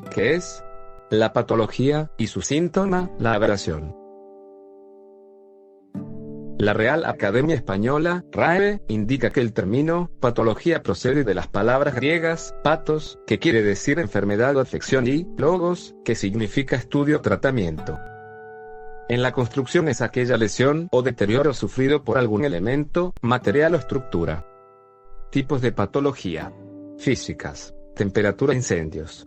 que es la patología, y su síntoma, la aberración. La Real Academia Española, RAE, indica que el término patología procede de las palabras griegas pathos, que quiere decir enfermedad o afección, y logos, que significa estudio o tratamiento. En la construcción es aquella lesión o deterioro sufrido por algún elemento, material o estructura. Tipos de patología: físicas, temperatura, incendios.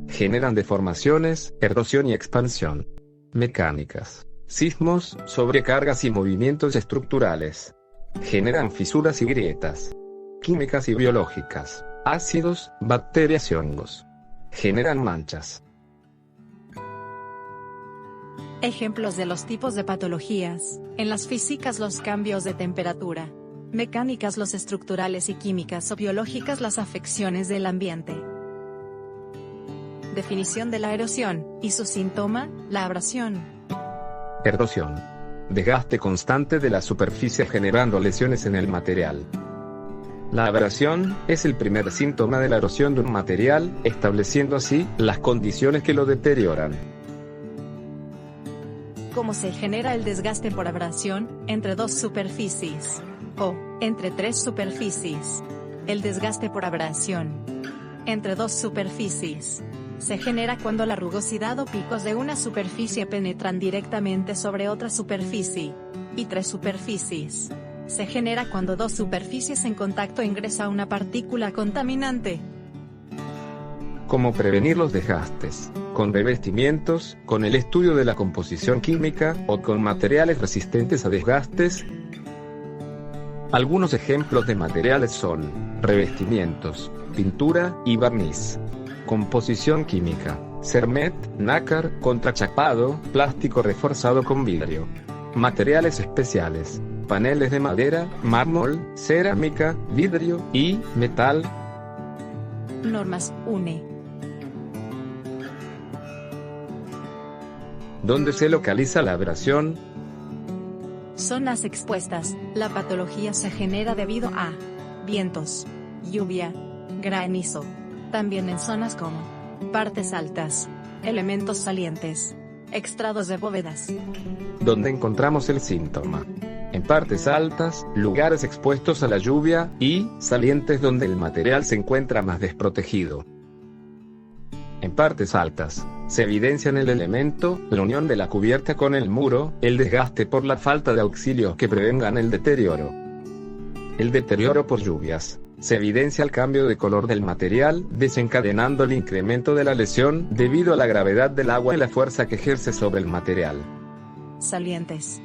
Generan deformaciones, erosión y expansión. Mecánicas: sismos, sobrecargas y movimientos estructurales. Generan fisuras y grietas. Químicas y biológicas: ácidos, bacterias y hongos. Generan manchas. Ejemplos de los tipos de patologías: en las físicas, los cambios de temperatura; mecánicas, los estructurales, y químicas o biológicas, las afecciones del ambiente. Definición de la erosión, y su síntoma, la abrasión. Erosión: desgaste constante de la superficie generando lesiones en el material. La abrasión es el primer síntoma de la erosión de un material, estableciendo así las condiciones que lo deterioran. ¿Cómo se genera el desgaste por abrasión? Entre dos superficies, o entre tres superficies. El desgaste por abrasión entre dos superficies se genera cuando la rugosidad o picos de una superficie penetran directamente sobre otra superficie. Y tres superficies se genera cuando dos superficies en contacto ingresa una partícula contaminante. ¿Cómo prevenir los desgastes? Con revestimientos, con el estudio de la composición química, o con materiales resistentes a desgastes. Algunos ejemplos de materiales son revestimientos, pintura y barniz. Composición química: cermet, nácar, contrachapado, plástico reforzado con vidrio. Materiales especiales: paneles de madera, mármol, cerámica, vidrio y metal. Normas UNE. ¿Dónde se localiza la abrasión? Zonas expuestas: la patología se genera debido a vientos, lluvia, granizo. También en zonas como partes altas, elementos salientes, extrados de bóvedas. ¿Dónde encontramos el síntoma? En partes altas, lugares expuestos a la lluvia, y salientes donde el material se encuentra más desprotegido. En partes altas, se evidencia en el elemento, la unión de la cubierta con el muro, el desgaste por la falta de auxilios que prevengan el deterioro. El deterioro por lluvias: se evidencia el cambio de color del material, desencadenando el incremento de la lesión, debido a la gravedad del agua y la fuerza que ejerce sobre el material. Salientes: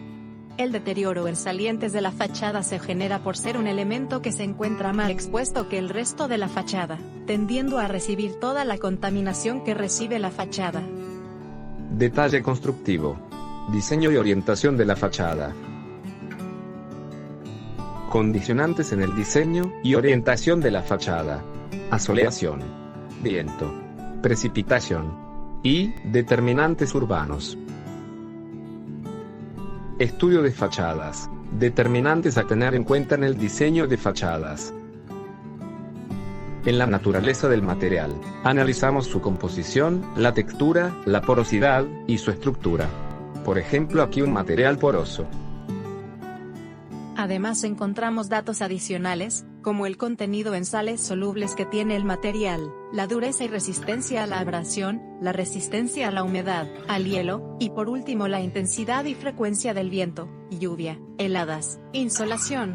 el deterioro en salientes de la fachada se genera por ser un elemento que se encuentra más expuesto que el resto de la fachada, tendiendo a recibir toda la contaminación que recibe la fachada. Detalle constructivo: diseño y orientación de la fachada. Condicionantes en el diseño y orientación de la fachada: asoleación, viento, precipitación y determinantes urbanos. Estudio de fachadas: determinantes a tener en cuenta en el diseño de fachadas. En la naturaleza del material, analizamos su composición, la textura, la porosidad y su estructura. Por ejemplo, aquí un material poroso. Además encontramos datos adicionales, como el contenido en sales solubles que tiene el material, la dureza y resistencia a la abrasión, la resistencia a la humedad, al hielo, y por último la intensidad y frecuencia del viento, lluvia, heladas, insolación.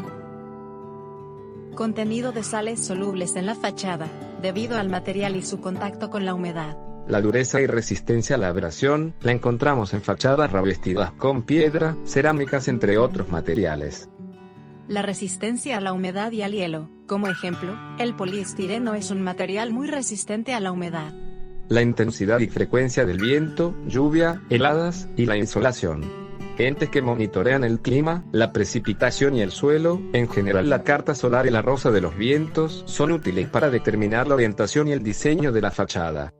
Contenido de sales solubles en la fachada, debido al material y su contacto con la humedad. La dureza y resistencia a la abrasión la encontramos en fachadas revestidas con piedra, cerámicas, entre otros materiales. La resistencia a la humedad y al hielo: como ejemplo, el poliestireno es un material muy resistente a la humedad. La intensidad y frecuencia del viento, lluvia, heladas y la insolación. Entes que monitorean el clima, la precipitación y el suelo. En general, la carta solar y la rosa de los vientos son útiles para determinar la orientación y el diseño de la fachada.